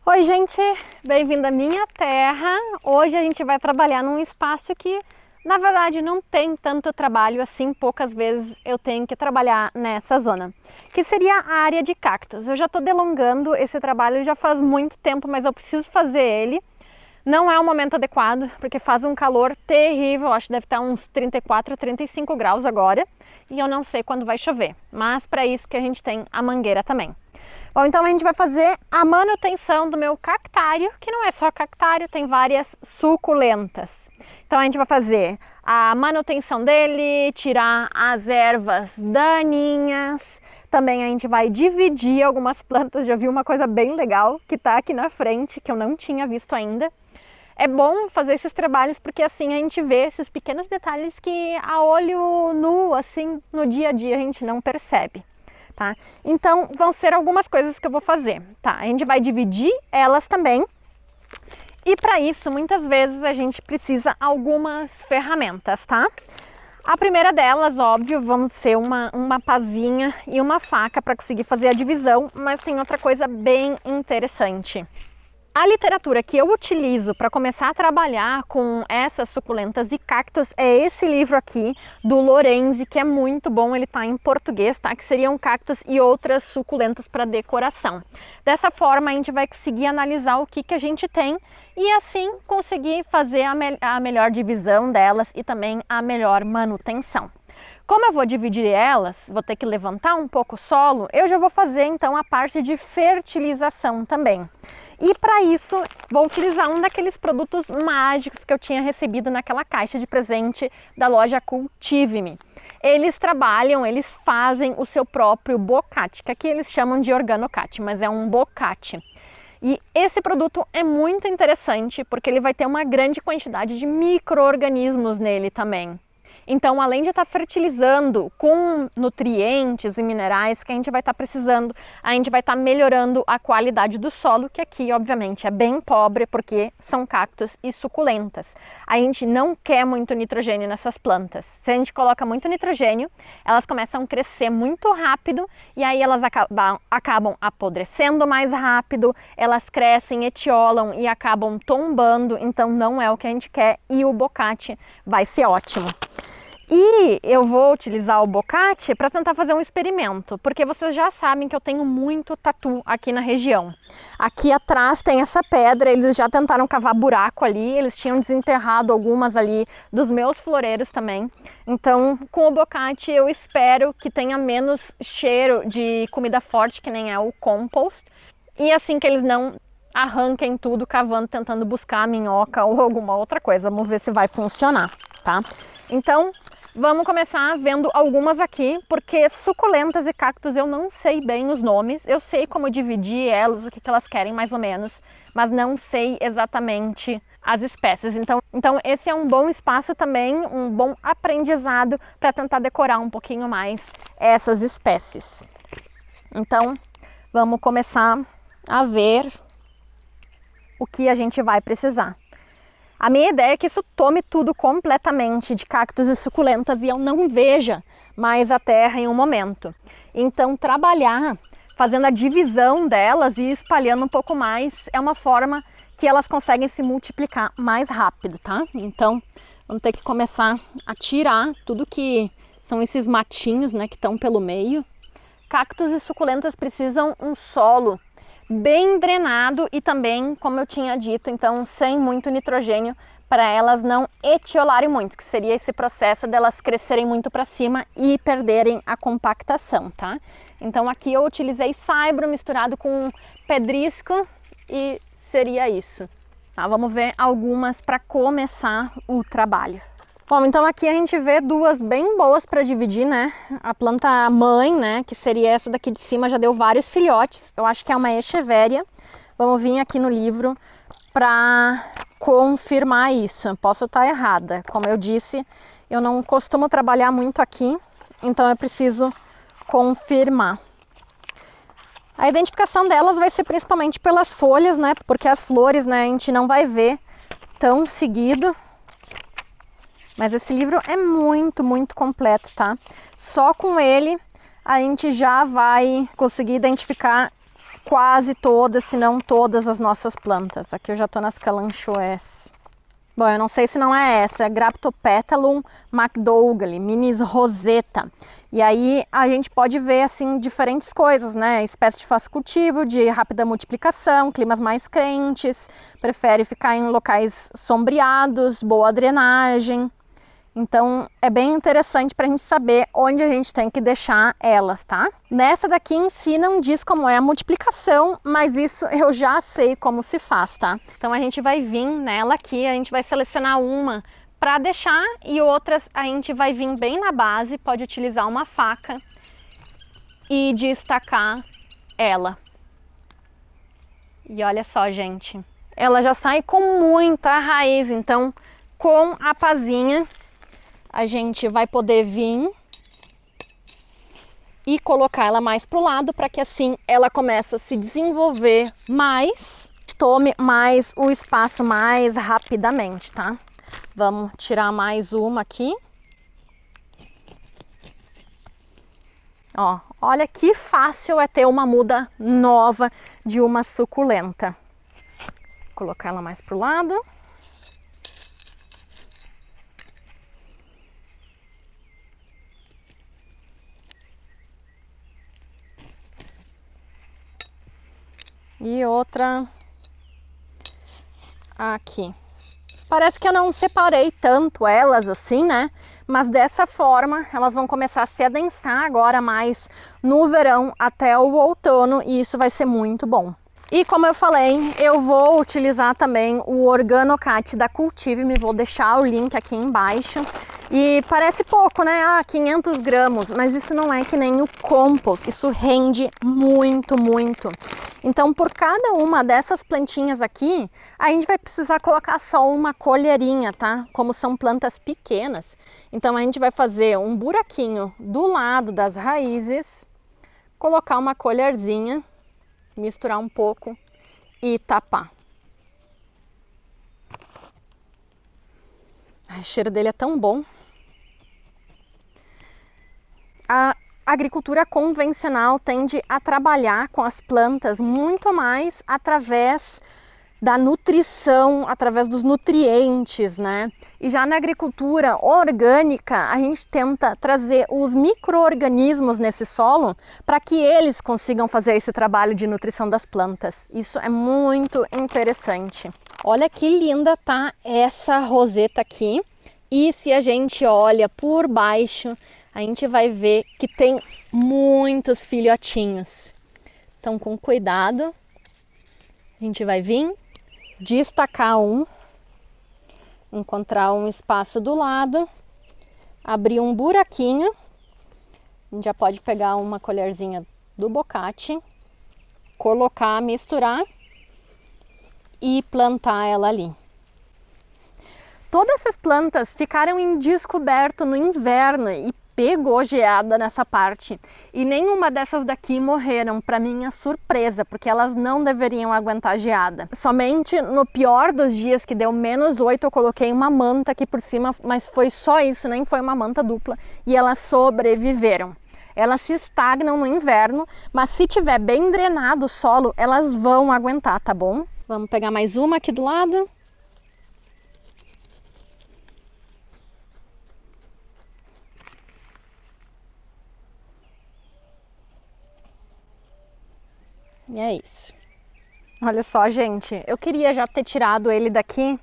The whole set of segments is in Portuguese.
Oi gente, bem-vindo à minha terra. Hoje a gente vai trabalhar num espaço que na verdade não tem tanto trabalho assim, poucas vezes eu tenho que trabalhar nessa zona, que seria a área de cactos. Eu já estou delongando esse trabalho já faz muito tempo, mas eu preciso fazer ele. Não é o momento adequado, porque faz um calor terrível, acho que deve estar uns 34, 35 graus agora, e eu não sei quando vai chover, mas para isso que a gente tem a mangueira também. Bom, então a gente vai fazer a manutenção do meu cactário, que não é só cactário, tem várias suculentas. Então a gente vai fazer a manutenção dele, tirar as ervas daninhas. Também a gente vai dividir algumas plantas, já vi uma coisa bem legal que está aqui na frente, que eu não tinha visto ainda. É bom fazer esses trabalhos porque assim a gente vê esses pequenos detalhes que a olho nu, assim, no dia a dia a gente não percebe. Tá? Então vão ser algumas coisas que eu vou fazer, tá? A gente vai dividir elas também e para isso muitas vezes a gente precisa algumas ferramentas, tá? A primeira delas, óbvio, vão ser uma pazinha e uma faca para conseguir fazer a divisão, mas tem outra coisa bem interessante. A literatura que eu utilizo para começar a trabalhar com essas suculentas e cactos é esse livro aqui, do Lorenzi, que é muito bom, ele está em português, tá? Que seriam cactos e outras suculentas para decoração. Dessa forma a gente vai conseguir analisar o que a gente tem e assim conseguir fazer a melhor divisão delas e também a melhor manutenção. Como eu vou dividir elas, vou ter que levantar um pouco o solo, eu já vou fazer então a parte de fertilização também. E para isso, vou utilizar um daqueles produtos mágicos que eu tinha recebido naquela caixa de presente da loja Cultive-me. Eles trabalham, eles fazem o seu próprio boccate, que aqui eles chamam de organocate, mas é um boccate. E esse produto é muito interessante porque ele vai ter uma grande quantidade de micro-organismos nele também. Então, além de estar fertilizando com nutrientes e minerais que a gente vai estar precisando, a gente vai estar melhorando a qualidade do solo, que aqui, obviamente, é bem pobre porque são cactos e suculentas. A gente não quer muito nitrogênio nessas plantas. Se a gente coloca muito nitrogênio, elas começam a crescer muito rápido e aí elas acabam apodrecendo mais rápido, elas crescem, etiolam e acabam tombando, então não é o que a gente quer e o boccate vai ser ótimo. E eu vou utilizar o boccate para tentar fazer um experimento, porque vocês já sabem que eu tenho muito tatu aqui na região. Aqui atrás tem essa pedra, eles já tentaram cavar buraco ali, eles tinham desenterrado algumas ali dos meus floreiros também. Então, com o boccate eu espero que tenha menos cheiro de comida forte, que nem é o compost, e assim que eles não arranquem tudo cavando, tentando buscar a minhoca ou alguma outra coisa. Vamos ver se vai funcionar, tá? Então, vamos começar vendo algumas aqui, porque suculentas e cactos eu não sei bem os nomes, eu sei como dividir elas, o que elas querem mais ou menos, mas não sei exatamente as espécies. Então esse é um bom espaço também, um bom aprendizado para tentar decorar um pouquinho mais essas espécies. Então, vamos começar a ver o que a gente vai precisar. A minha ideia é que isso tome tudo completamente de cactos e suculentas e eu não veja mais a terra em um momento. Então trabalhar fazendo a divisão delas e espalhando um pouco mais é uma forma que elas conseguem se multiplicar mais rápido, tá? Então vamos ter que começar a tirar tudo que são esses matinhos, né, que estão pelo meio. Cactos e suculentas precisam um solo bem drenado e também, como eu tinha dito, então sem muito nitrogênio para elas não etiolarem muito, que seria esse processo delas crescerem muito para cima e perderem a compactação, tá? Então aqui eu utilizei saibro misturado com pedrisco e seria isso. Tá, vamos ver algumas para começar o trabalho. Bom, então aqui a gente vê duas bem boas para dividir, né? A planta mãe, né, que seria essa daqui de cima, já deu vários filhotes. Eu acho que é uma echeveria. Vamos vir aqui no livro para confirmar isso. Posso estar errada. Como eu disse, eu não costumo trabalhar muito aqui, então eu preciso confirmar. A identificação delas vai ser principalmente pelas folhas, né? Porque as flores, né, a gente não vai ver tão seguido. Mas esse livro é muito, muito completo, tá? Só com ele a gente já vai conseguir identificar quase todas, se não todas as nossas plantas. Aqui eu já tô nas Kalanchoes. Bom, eu não sei se não é essa, é Graptopetalum macdougall, minis roseta. E aí a gente pode ver assim diferentes coisas, né? Espécie de fácil cultivo, de rápida multiplicação, climas mais quentes, prefere ficar em locais sombreados, boa drenagem. Então é bem interessante para a gente saber onde a gente tem que deixar elas, tá? Nessa daqui em si não diz como é a multiplicação, mas isso eu já sei como se faz, tá? Então a gente vai vir nela aqui, a gente vai selecionar uma para deixar e outras a gente vai vir bem na base, pode utilizar uma faca e destacar ela. E olha só, gente, ela já sai com muita raiz, então com a pazinha a gente vai poder vir e colocar ela mais para o lado para que assim ela comece a se desenvolver mais, tome mais o espaço mais rapidamente, tá? Vamos tirar mais uma aqui. Ó, olha que fácil é ter uma muda nova de uma suculenta. Vou colocar ela mais para o lado. E outra aqui. Parece que eu não separei tanto elas assim, né? Mas dessa forma elas vão começar a se adensar agora mais no verão até o outono e isso vai ser muito bom. E como eu falei, eu vou utilizar também o Organocat da Cultive-me, vou deixar o link aqui embaixo. E parece pouco, né? 500 gramas, mas isso não é que nem o compost, isso rende muito, muito. Então, por cada uma dessas plantinhas aqui, a gente vai precisar colocar só uma colherinha, tá? Como são plantas pequenas, então a gente vai fazer um buraquinho do lado das raízes, colocar uma colherzinha, misturar um pouco e tapar. Ai, o cheiro dele é tão bom. A agricultura convencional tende a trabalhar com as plantas muito mais através da nutrição, através dos nutrientes, né? E já na agricultura orgânica, a gente tenta trazer os micro-organismos nesse solo para que eles consigam fazer esse trabalho de nutrição das plantas. Isso é muito interessante. Olha que linda tá essa roseta aqui. E se a gente olha por baixo, a gente vai ver que tem muitos filhotinhos. Então, com cuidado, a gente vai vir, destacar um, encontrar um espaço do lado, abrir um buraquinho. A gente já pode pegar uma colherzinha do bocate, colocar, misturar e plantar ela ali. Todas essas plantas ficaram em descoberto no inverno e pegou geada nessa parte. E nenhuma dessas daqui morreram, para minha surpresa, porque elas não deveriam aguentar geada. Somente no pior dos dias, que deu -8, eu coloquei uma manta aqui por cima, mas foi só isso, nem foi uma manta dupla, e elas sobreviveram. Elas se estagnam no inverno, mas se tiver bem drenado o solo, elas vão aguentar, tá bom? Vamos pegar mais uma aqui do lado. E é isso. Olha só, gente, eu queria já ter tirado ele daqui,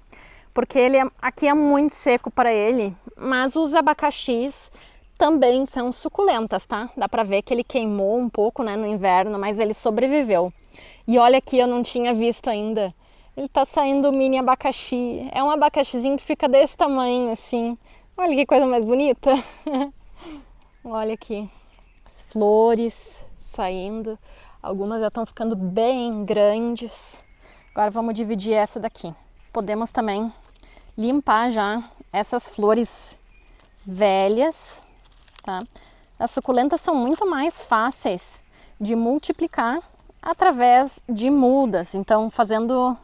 porque ele aqui é muito seco para ele, mas os abacaxis também são suculentas, tá? Dá pra ver que ele queimou um pouco, né, no inverno, mas ele sobreviveu. E olha aqui, eu não tinha visto ainda. Ele tá saindo mini abacaxi. É um abacaxizinho que fica desse tamanho, assim. Olha que coisa mais bonita. Olha aqui, as flores saindo. Algumas já estão ficando bem grandes. Agora vamos dividir essa daqui. Podemos também limpar já essas flores velhas, tá? As suculentas são muito mais fáceis de multiplicar através de mudas. Então, fazendo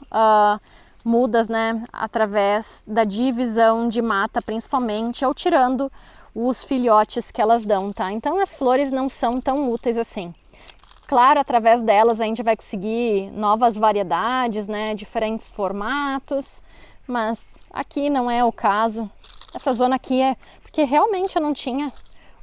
mudas, né, através da divisão de mata, principalmente, ou tirando os filhotes que elas dão, tá? Então, as flores não são tão úteis assim. Claro, através delas a gente vai conseguir novas variedades, né, diferentes formatos, mas aqui não é o caso. Essa zona aqui é porque realmente eu não tinha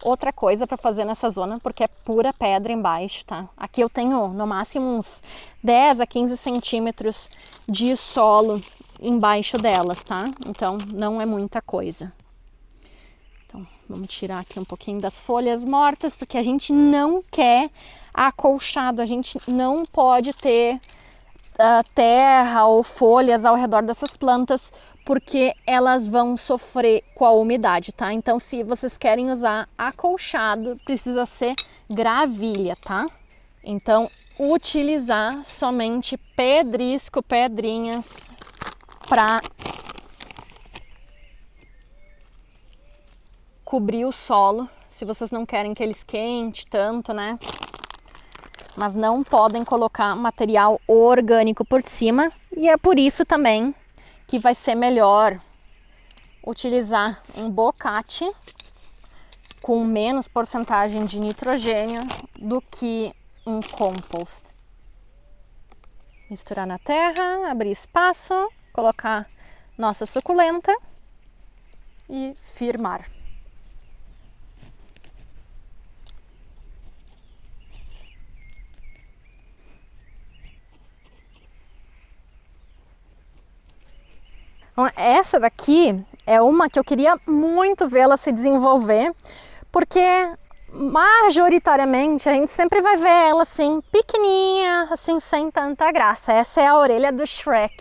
outra coisa para fazer nessa zona, porque é pura pedra embaixo, tá? Aqui eu tenho no máximo uns 10 a 15 centímetros de solo embaixo delas, tá? Então não é muita coisa. Então vamos tirar aqui um pouquinho das folhas mortas, porque a gente não quer acolchado, a gente não pode ter terra ou folhas ao redor dessas plantas, porque elas vão sofrer com a umidade, tá? Então, se vocês querem usar acolchado, precisa ser gravilha, tá? Então, utilizar somente pedrisco, pedrinhas para cobrir o solo, se vocês não querem que ele esquente tanto, né? Mas não podem colocar material orgânico por cima, e é por isso também que vai ser melhor utilizar um bocate com menos porcentagem de nitrogênio do que um compost. Misturar na terra, abrir espaço, colocar nossa suculenta e firmar. Essa daqui é uma que eu queria muito vê-la se desenvolver, porque majoritariamente a gente sempre vai ver ela assim, pequenininha, assim, sem tanta graça. Essa é a orelha do Shrek,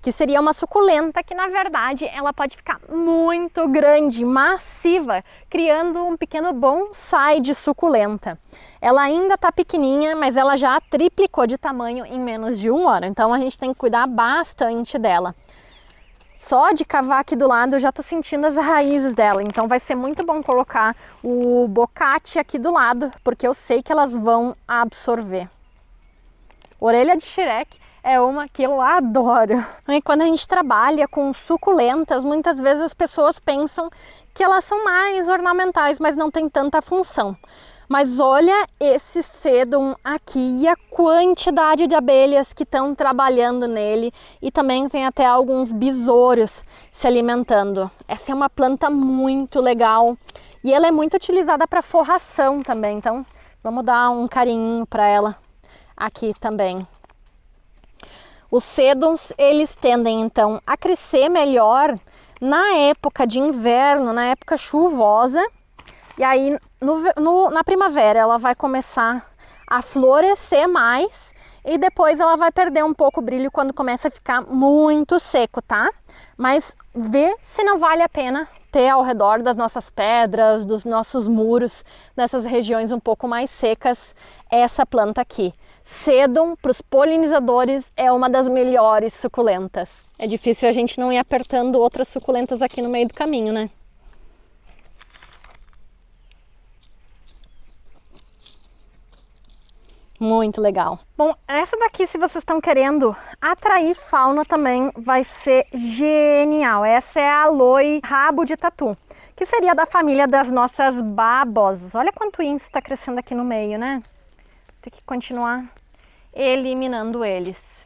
que seria uma suculenta que, na verdade, ela pode ficar muito grande, massiva, criando um pequeno bonsai de suculenta. Ela ainda está pequenininha, mas ela já triplicou de tamanho em menos de um ano, então a gente tem que cuidar bastante dela. Só de cavar aqui do lado eu já tô sentindo as raízes dela, então vai ser muito bom colocar o bocate aqui do lado, porque eu sei que elas vão absorver. Orelha de Shrek é uma que eu adoro. E quando a gente trabalha com suculentas, muitas vezes as pessoas pensam que elas são mais ornamentais, mas não tem tanta função. Mas olha esse sedum aqui e a quantidade de abelhas que estão trabalhando nele, e também tem até alguns besouros se alimentando. Essa é uma planta muito legal e ela é muito utilizada para forração também, então vamos dar um carinho para ela aqui também. Os sedums, eles tendem então a crescer melhor na época de inverno, na época chuvosa. E aí, na primavera, ela vai começar a florescer mais e depois ela vai perder um pouco o brilho quando começa a ficar muito seco, tá? Mas vê se não vale a pena ter ao redor das nossas pedras, dos nossos muros, nessas regiões um pouco mais secas, essa planta aqui. Sedum, para os polinizadores, é uma das melhores suculentas. É difícil a gente não ir apertando outras suculentas aqui no meio do caminho, né? Muito legal. Bom, essa daqui, se vocês estão querendo atrair fauna também, vai ser genial. Essa é a Aloe rabo de tatu, que seria da família das nossas babosas. Olha quanto isso está crescendo aqui no meio, né? Tem que continuar eliminando eles.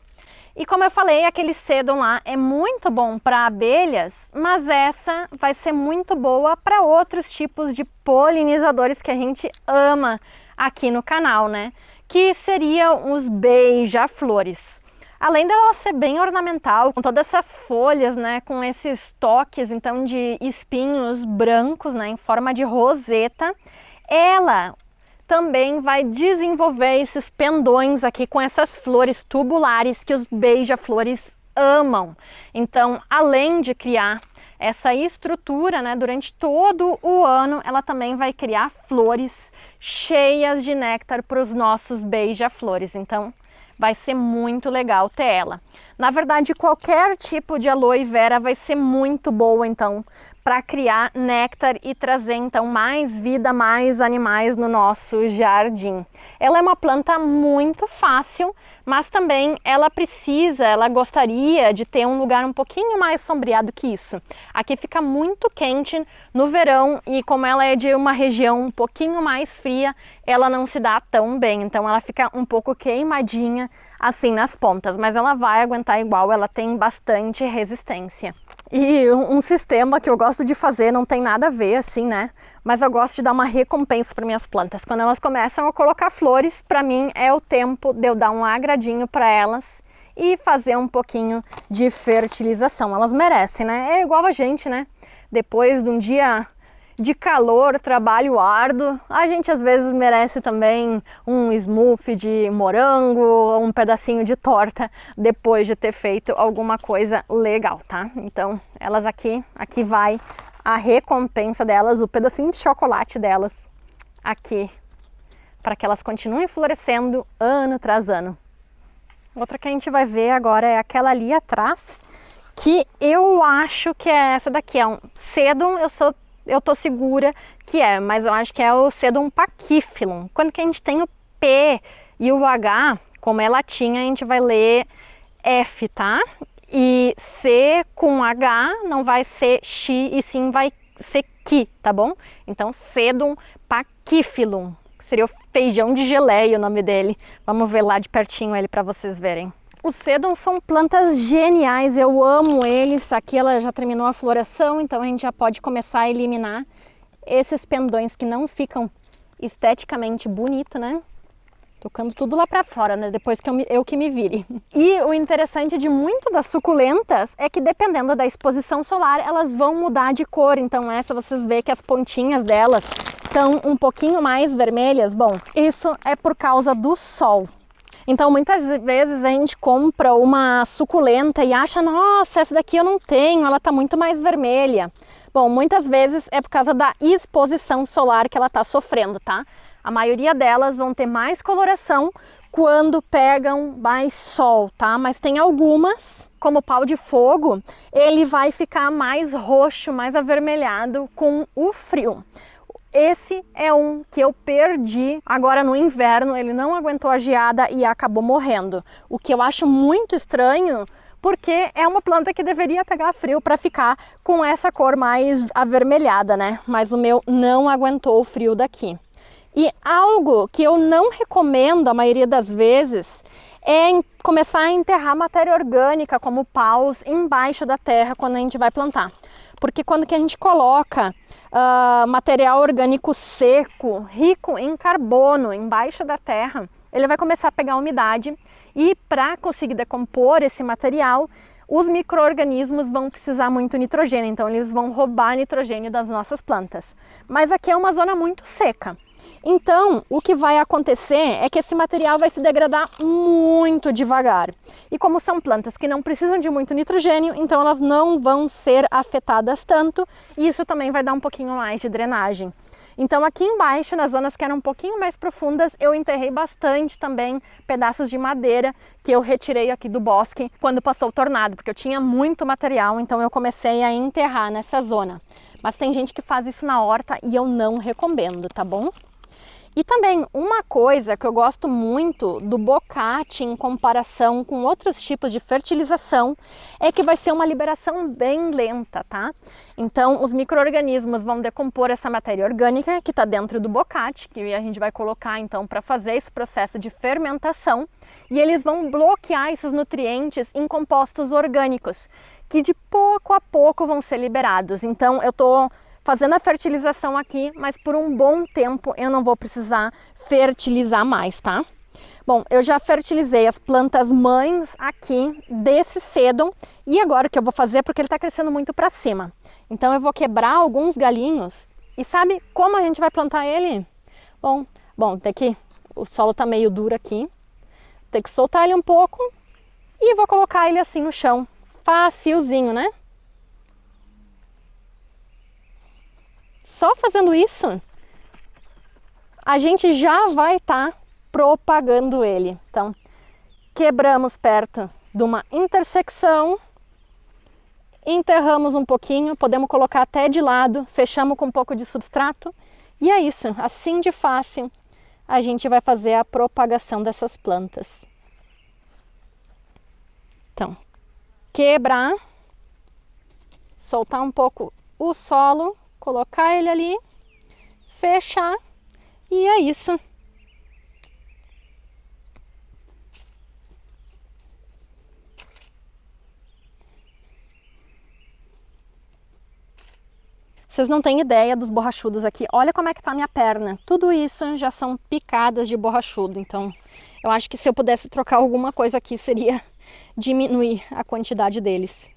E como eu falei, aquele sedum lá é muito bom para abelhas, mas essa vai ser muito boa para outros tipos de polinizadores que a gente ama aqui no canal, né? Que seriam os beija-flores. Além dela ser bem ornamental, com todas essas folhas, né, com esses toques então de espinhos brancos, né, em forma de roseta, ela também vai desenvolver esses pendões aqui com essas flores tubulares que os beija-flores amam. Então, além de criar essa estrutura, né, durante todo o ano, ela também vai criar flores cheias de néctar para os nossos beija-flores. Então, vai ser muito legal ter ela. Na verdade, qualquer tipo de aloe vera vai ser muito boa, então, para criar néctar e trazer então mais vida, mais animais no nosso jardim. Ela é uma planta muito fácil, mas também ela gostaria de ter um lugar um pouquinho mais sombreado que isso. Aqui fica muito quente no verão e como ela é de uma região um pouquinho mais fria, ela não se dá tão bem, então ela fica um pouco queimadinha assim nas pontas, mas ela vai aguentar igual, ela tem bastante resistência. E um sistema que eu gosto de fazer, não tem nada a ver assim, né? Mas eu gosto de dar uma recompensa para minhas plantas. Quando elas começam a colocar flores, para mim é o tempo de eu dar um agradinho para elas e fazer um pouquinho de fertilização. Elas merecem, né? É igual a gente, né? Depois de um dia de calor, trabalho árduo, a gente às vezes merece também um smoothie de morango ou um pedacinho de torta depois de ter feito alguma coisa legal, tá? Então, elas aqui vai a recompensa delas, o pedacinho de chocolate delas aqui, para que elas continuem florescendo ano tras ano. Outra que a gente vai ver agora é aquela ali atrás, que eu acho que é essa daqui, é um sedum, eu tô segura que é, mas eu acho que é o Sedum pachyphyllum. Quando que a gente tem o P e o H, como é latinha, a gente vai ler F, tá? E C com H não vai ser X e sim vai ser Ki, tá bom? Então, Sedum pachyphyllum, que seria o feijão de geleia o nome dele. Vamos ver lá de pertinho ele para vocês verem. Os sedums são plantas geniais, eu amo eles. Aqui ela já terminou a floração, então a gente já pode começar a eliminar esses pendões que não ficam esteticamente bonito, né? Tocando tudo lá pra fora, né? Depois que eu que me vire. E o interessante de muito das suculentas é que dependendo da exposição solar, elas vão mudar de cor. Então essa vocês vê que as pontinhas delas estão um pouquinho mais vermelhas. Bom, isso é por causa do sol. Então muitas vezes a gente compra uma suculenta e acha, nossa, essa daqui eu não tenho, ela está muito mais vermelha. Bom, muitas vezes é por causa da exposição solar que ela está sofrendo, tá? A maioria delas vão ter mais coloração quando pegam mais sol, tá? Mas tem algumas, como o pau de fogo, ele vai ficar mais roxo, mais avermelhado com o frio. Esse é um que eu perdi agora no inverno, ele não aguentou a geada e acabou morrendo. O que eu acho muito estranho, porque é uma planta que deveria pegar frio para ficar com essa cor mais avermelhada, né? Mas o meu não aguentou o frio daqui. E algo que eu não recomendo a maioria das vezes é começar a enterrar matéria orgânica, como paus, embaixo da terra quando a gente vai plantar. Porque quando que a gente coloca material orgânico seco, rico em carbono, embaixo da terra, ele vai começar a pegar umidade e para conseguir decompor esse material, os micro-organismos vão precisar muito nitrogênio, então eles vão roubar nitrogênio das nossas plantas. Mas aqui é uma zona muito seca. Então, o que vai acontecer é que esse material vai se degradar muito devagar. E como são plantas que não precisam de muito nitrogênio, então elas não vão ser afetadas tanto, e isso também vai dar um pouquinho mais de drenagem. Então aqui embaixo, nas zonas que eram um pouquinho mais profundas, eu enterrei bastante também pedaços de madeira que eu retirei aqui do bosque quando passou o tornado, porque eu tinha muito material, então eu comecei a enterrar nessa zona. Mas tem gente que faz isso na horta e eu não recomendo, tá bom? E também uma coisa que eu gosto muito do bocate em comparação com outros tipos de fertilização é que vai ser uma liberação bem lenta, tá? Então os micro-organismos vão decompor essa matéria orgânica que está dentro do bocate, que a gente vai colocar então para fazer esse processo de fermentação, e eles vão bloquear esses nutrientes em compostos orgânicos, que de pouco a pouco vão ser liberados. Então eu estou fazendo a fertilização aqui, mas por um bom tempo eu não vou precisar fertilizar mais, tá? Bom, eu já fertilizei as plantas mães aqui desse sedum e agora o que eu vou fazer, porque ele está crescendo muito para cima. Então eu vou quebrar alguns galinhos e sabe como a gente vai plantar ele? Bom, tem que, o solo tá meio duro aqui, tem que soltar ele um pouco e vou colocar ele assim no chão, facilzinho, né? Só fazendo isso, a gente já vai estar propagando ele. Então, quebramos perto de uma intersecção enterramos um pouquinho, podemos colocar até de lado, fechamos com um pouco de substrato e é isso, assim de fácil a gente vai fazer a propagação dessas plantas. Então, quebrar, soltar um pouco o solo, colocar ele ali, fechar e é isso. Vocês não têm ideia dos borrachudos aqui. Olha como é que tá a minha perna. Tudo isso já são picadas de borrachudo. Então, eu acho que se eu pudesse trocar alguma coisa aqui, seria diminuir a quantidade deles.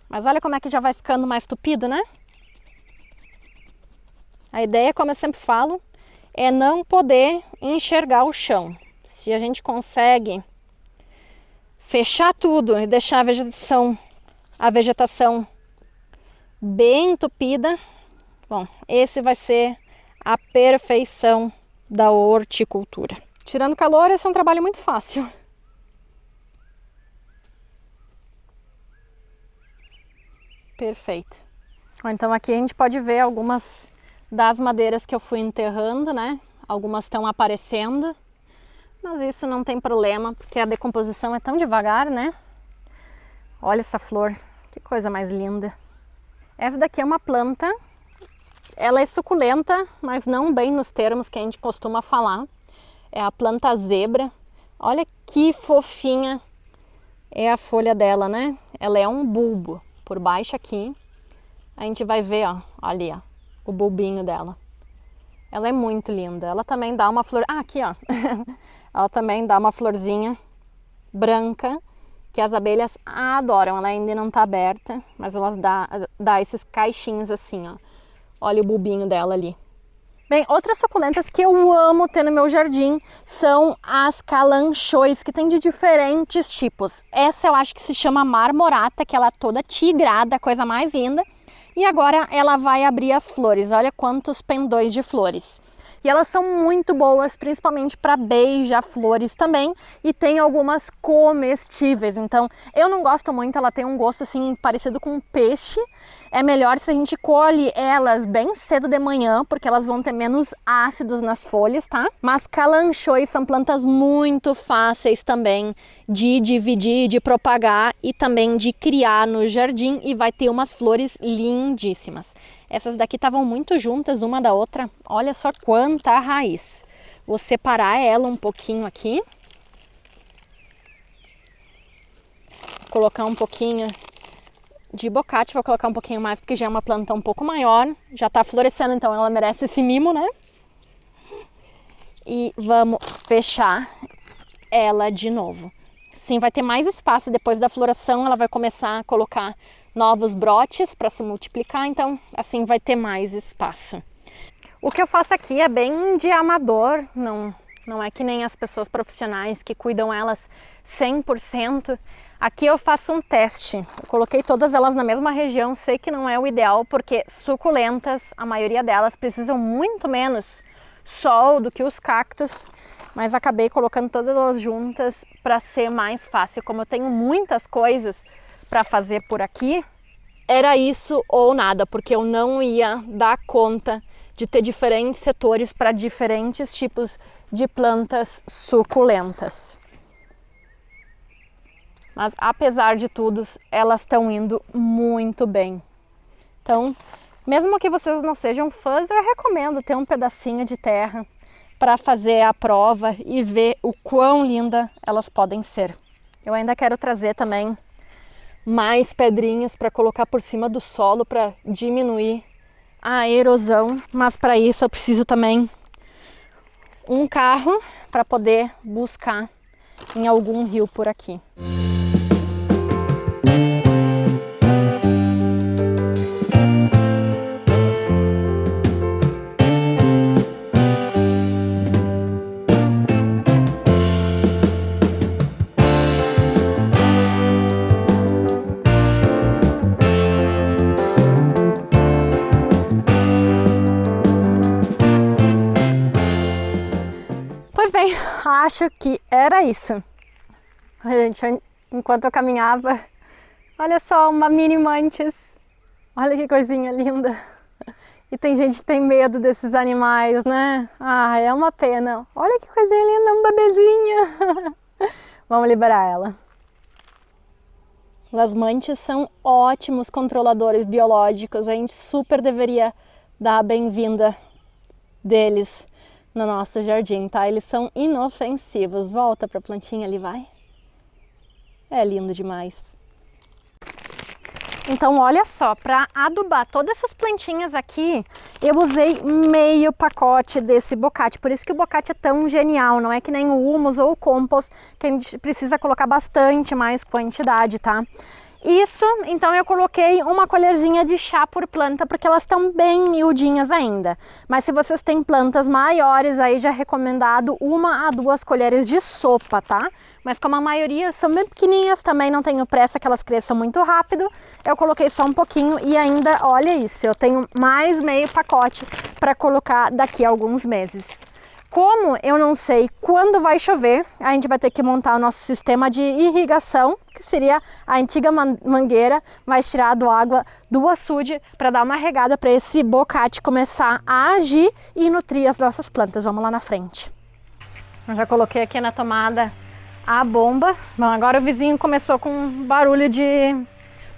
Mas olha como é que já vai ficando mais tupido, né? A ideia, como eu sempre falo, é não poder enxergar o chão. Se a gente consegue fechar tudo e deixar a vegetação bem entupida, bom, esse vai ser a perfeição da horticultura. Tirando calor, esse é um trabalho muito fácil. Perfeito. Então aqui a gente pode ver algumas das madeiras que eu fui enterrando, né? Algumas estão aparecendo, mas isso não tem problema, porque a decomposição é tão devagar, né? Olha essa flor, que coisa mais linda. Essa daqui é uma planta, ela é suculenta, mas não bem nos termos que a gente costuma falar. É a planta zebra. Olha que fofinha é a folha dela, né? Ela é um bulbo. Por baixo aqui, a gente vai ver, ó, ali, ó, o bulbinho dela. Ela é muito linda. Ela também dá uma flor... Ah, aqui, ó. Ela também dá uma florzinha branca, que as abelhas adoram. Ela ainda não tá aberta, mas elas dá esses caixinhos assim, ó. Olha o bulbinho dela ali. Bem, outras suculentas que eu amo ter no meu jardim são as calanchoes, que tem de diferentes tipos. Essa eu acho que se chama marmorata, que ela é toda tigrada, coisa mais linda. E agora ela vai abrir as flores, olha quantos pendões de flores. E elas são muito boas, principalmente para beija-flores também, e tem algumas comestíveis. Então, eu não gosto muito, ela tem um gosto assim parecido com peixe. É melhor se a gente colhe elas bem cedo de manhã, porque elas vão ter menos ácidos nas folhas, tá? Mas calanchoes são plantas muito fáceis também de dividir, de propagar e também de criar no jardim, e vai ter umas flores lindíssimas. Essas daqui estavam muito juntas uma da outra, olha só quanta raiz. Vou separar ela um pouquinho aqui. Vou colocar um pouquinho de bocate, vou colocar um pouquinho mais porque já é uma planta um pouco maior. Já tá florescendo, então ela merece esse mimo, né? E vamos fechar ela de novo. Sim, vai ter mais espaço depois da floração, ela vai começar a colocar novos brotes para se multiplicar, então assim vai ter mais espaço. O que eu faço aqui é bem de amador, não é que nem as pessoas profissionais que cuidam elas 100%. Aqui eu faço um teste, eu coloquei todas elas na mesma região, sei que não é o ideal porque suculentas, a maioria delas precisam muito menos sol do que os cactos, mas acabei colocando todas elas juntas para ser mais fácil. Como eu tenho muitas coisas para fazer por aqui, era isso ou nada, porque eu não ia dar conta de ter diferentes setores para diferentes tipos de plantas suculentas. Mas apesar de tudo, elas estão indo muito bem. Então, mesmo que vocês não sejam fãs, eu recomendo ter um pedacinho de terra para fazer a prova e ver o quão linda elas podem ser. Eu ainda quero trazer também mais pedrinhas para colocar por cima do solo para diminuir a erosão, mas para isso eu preciso também um carro para poder buscar em algum rio por aqui. Pois bem, acho que era isso. A gente enquanto eu caminhava. Olha só, uma mini mantis. Olha que coisinha linda. E tem gente que tem medo desses animais, né? Ah, é uma pena. Olha que coisinha linda, um bebezinho. Vamos liberar ela. As mantis são ótimos controladores biológicos. A gente super deveria dar a bem-vinda deles no nosso jardim, tá? Eles são inofensivos. Volta pra plantinha ali, vai. É lindo demais. Então, olha só, para adubar todas essas plantinhas aqui, eu usei meio pacote desse bocate. Por isso que o bocate é tão genial, não é que nem o humus ou o compost, que a gente precisa colocar bastante mais quantidade, tá? Isso, então eu coloquei uma colherzinha de chá por planta, porque elas estão bem miudinhas ainda. Mas se vocês têm plantas maiores, aí já é recomendado 1 a 2 colheres de sopa, tá? Mas como a maioria são bem pequenininhas, também não tenho pressa que elas cresçam muito rápido, eu coloquei só um pouquinho e ainda, olha isso, eu tenho mais meio pacote para colocar daqui a alguns meses. Como eu não sei quando vai chover, a gente vai ter que montar o nosso sistema de irrigação, que seria a antiga mangueira, mas tirado água do açude para dar uma regada para esse bocate começar a agir e nutrir as nossas plantas. Vamos lá na frente. Eu já coloquei aqui na tomada a bomba. Bom, agora o vizinho começou com barulho de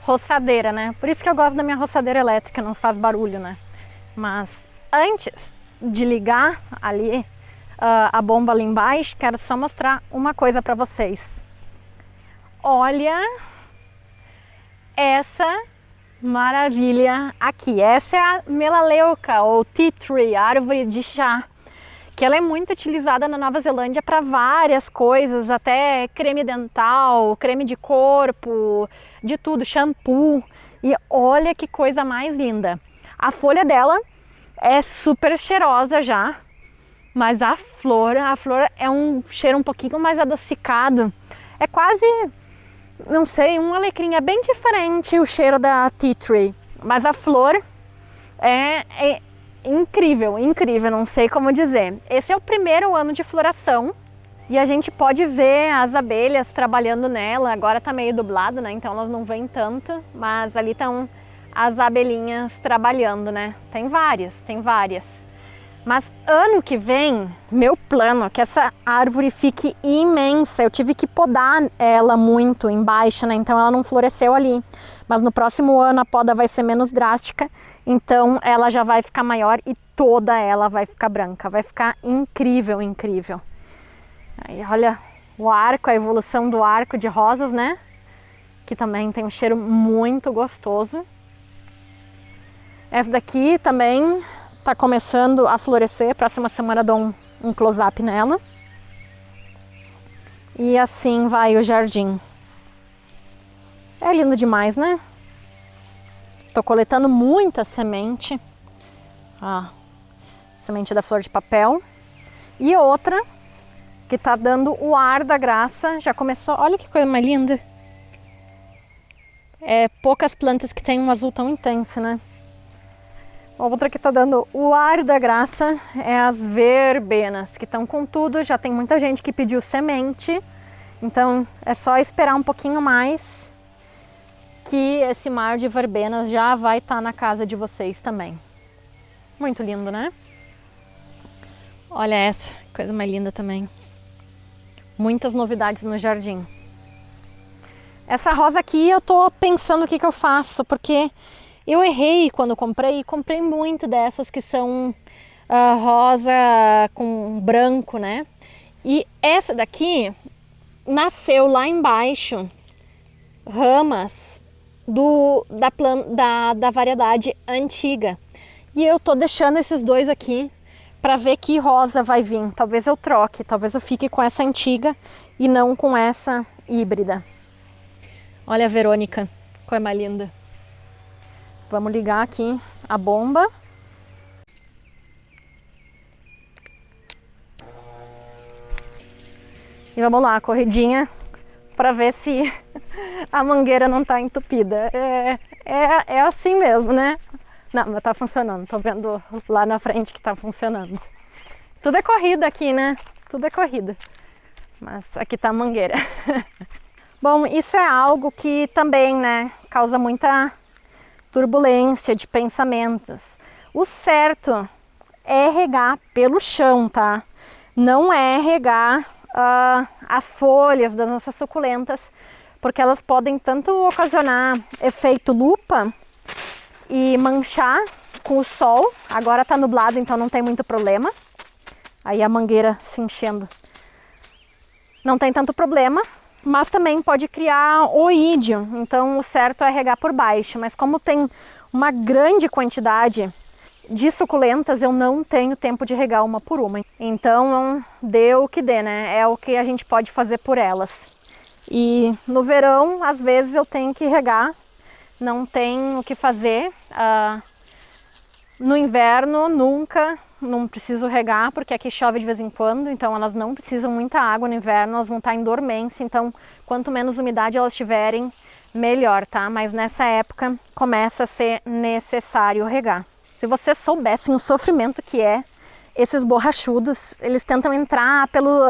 roçadeira, né? Por isso que eu gosto da minha roçadeira elétrica, não faz barulho, né? Mas antes de ligar ali a bomba ali embaixo, quero só mostrar uma coisa para vocês. Olha essa maravilha aqui. Essa é a melaleuca ou tea tree, árvore de chá, que ela é muito utilizada na Nova Zelândia para várias coisas, até creme dental, creme de corpo, de tudo, shampoo. E olha que coisa mais linda. A folha dela é super cheirosa já, mas a flor é um cheiro um pouquinho mais adocicado. É quase, não sei, um alecrim. É bem diferente o cheiro da tea tree, mas a flor é incrível, incrível, não sei como dizer. Esse é o primeiro ano de floração e a gente pode ver as abelhas trabalhando nela. Agora tá meio dublado, né? Então elas não vêm tanto, mas ali estão as abelhinhas trabalhando, né? Tem várias. Mas ano que vem, meu plano é que essa árvore fique imensa. Eu tive que podar ela muito embaixo, né? Então ela não floresceu ali. Mas no próximo ano a poda vai ser menos drástica, então ela já vai ficar maior e toda ela vai ficar branca. Vai ficar incrível, incrível. Aí olha o arco, a evolução do arco de rosas, né? Que também tem um cheiro muito gostoso. Essa daqui também tá começando a florescer. Próxima semana dou um close-up nela. E assim vai o jardim. É lindo demais, né? Tô coletando muita semente. Ó, semente da flor de papel. E outra que tá dando o ar da graça. Já começou, olha que coisa mais linda. É poucas plantas que tem um azul tão intenso, né? Outra que tá dando o ar da graça é as verbenas, que estão com tudo. Já tem muita gente que pediu semente. Então é só esperar um pouquinho mais que esse mar de verbenas já vai estar na casa de vocês também. Muito lindo, né? Olha essa, coisa mais linda também. Muitas novidades no jardim. Essa rosa aqui eu tô pensando o que eu faço, porque eu errei quando comprei muito dessas que são rosa com branco, né? E essa daqui nasceu lá embaixo ramas da variedade antiga. E eu tô deixando esses dois aqui para ver que rosa vai vir. Talvez eu troque, talvez eu fique com essa antiga e não com essa híbrida. Olha a Verônica, coisa mais linda. Vamos ligar aqui a bomba. E vamos lá, corridinha para ver se a mangueira não está entupida. É assim mesmo, né? Não, mas tá funcionando. Tô vendo lá na frente que tá funcionando. Tudo é corrida aqui, né? Tudo é corrida. Mas aqui tá a mangueira. Bom, isso é algo que também, né, causa muita turbulência de pensamentos. O certo é regar pelo chão, tá? Não é regar as folhas das nossas suculentas, porque elas podem tanto ocasionar efeito lupa e manchar com o sol. Agora tá nublado, então não tem muito problema. Aí a mangueira se enchendo não tem tanto problema, mas também pode criar oídio, então o certo é regar por baixo. Mas como tem uma grande quantidade de suculentas, eu não tenho tempo de regar uma por uma. Então dê o que dê, né? É o que a gente pode fazer por elas. E no verão, às vezes eu tenho que regar, não tem o que fazer. No inverno, nunca, não preciso regar, porque aqui chove de vez em quando, então elas não precisam muita água no inverno, elas vão estar em dormência, então quanto menos umidade elas tiverem, melhor, tá? Mas nessa época começa a ser necessário regar. Se vocês soubessem o sofrimento que é esses borrachudos, eles tentam entrar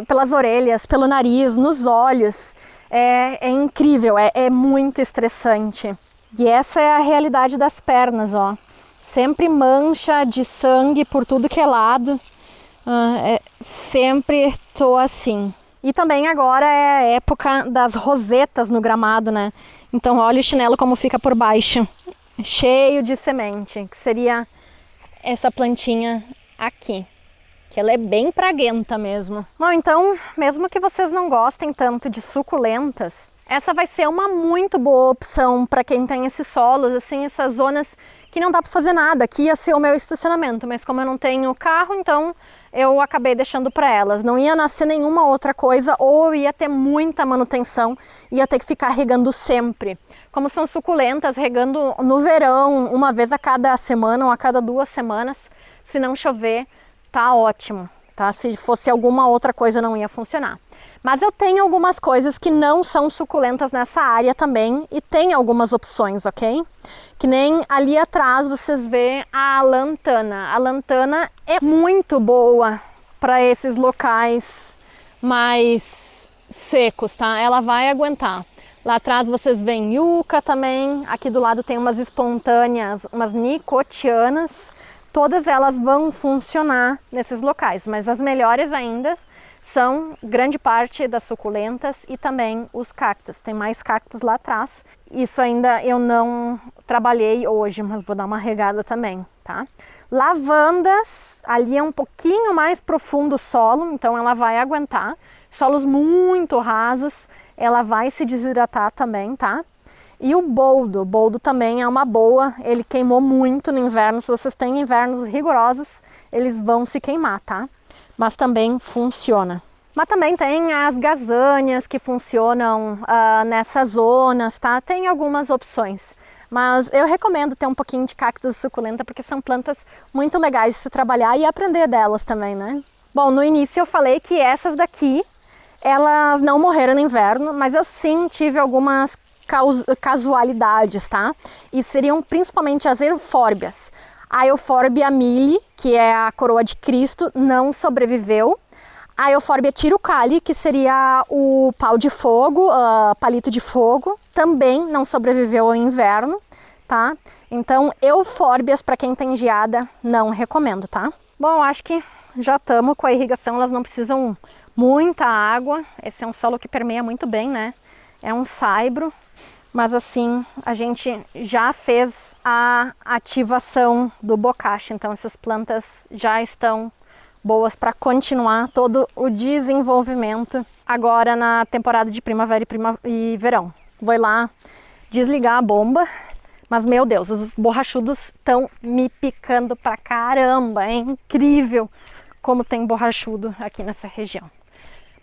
pelas orelhas, pelo nariz, nos olhos, é incrível, é muito estressante. E essa é a realidade das pernas, ó. Sempre mancha de sangue por tudo que é lado, sempre tô assim. E também agora é a época das rosetas no gramado, né? Então olha o chinelo como fica por baixo, cheio de semente, que seria essa plantinha aqui, que ela é bem praguenta mesmo. Bom, então, mesmo que vocês não gostem tanto de suculentas, essa vai ser uma muito boa opção para quem tem esses solos, assim, essas zonas que não dá para fazer nada. Aqui ia ser o meu estacionamento, mas como eu não tenho carro, então eu acabei deixando para elas. Não ia nascer nenhuma outra coisa, ou ia ter muita manutenção, ia ter que ficar regando sempre. Como são suculentas, regando no verão, uma vez a cada semana ou a cada 2 semanas, se não chover, tá ótimo, tá? Se fosse alguma outra coisa não ia funcionar. Mas eu tenho algumas coisas que não são suculentas nessa área também, e tem algumas opções, ok? Que nem ali atrás vocês vê a lantana. A lantana é muito boa para esses locais mais secos, tá? Ela vai aguentar. Lá atrás vocês veem yucca também. Aqui do lado tem umas espontâneas, umas nicotianas. Todas elas vão funcionar nesses locais, mas as melhores ainda são grande parte das suculentas e também os cactos. Tem mais cactos lá atrás. Isso ainda eu não trabalhei hoje, mas vou dar uma regada também, tá? Lavandas, ali é um pouquinho mais profundo o solo, então ela vai aguentar. Solos muito rasos, ela vai se desidratar também, tá? E o boldo também é uma boa, ele queimou muito no inverno. Se vocês têm invernos rigorosos, eles vão se queimar, tá? Mas também funciona. Mas também tem as gazâneas que funcionam nessas zonas, tá? Tem algumas opções. Mas eu recomendo ter um pouquinho de cactus suculenta, porque são plantas muito legais de se trabalhar e aprender delas também, né? Bom, no início eu falei que essas daqui, elas não morreram no inverno, mas eu sim tive algumas casualidades, tá? E seriam principalmente as eufórbias. A Euphorbia mili, que é a coroa de Cristo, não sobreviveu. A Euphorbia tirucale, que seria o pau de fogo, palito de fogo, também não sobreviveu ao inverno, tá? Então, eufórbias, para quem tem geada, não recomendo, tá? Bom, acho que já estamos com a irrigação, elas não precisam muita água. Esse é um solo que permeia muito bem, né? É um saibro. Mas assim, a gente já fez a ativação do bocache, então essas plantas já estão boas para continuar todo o desenvolvimento agora na temporada de primavera e verão. Vou lá desligar a bomba, mas meu Deus, os borrachudos estão me picando pra caramba, é incrível como tem borrachudo aqui nessa região.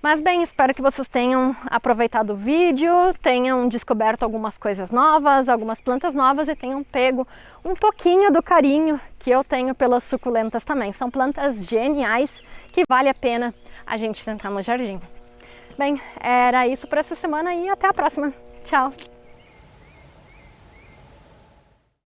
Mas bem, espero que vocês tenham aproveitado o vídeo, tenham descoberto algumas coisas novas, algumas plantas novas e tenham pego um pouquinho do carinho que eu tenho pelas suculentas também. São plantas geniais que vale a pena a gente tentar no jardim. Bem, era isso por essa semana e até a próxima. Tchau!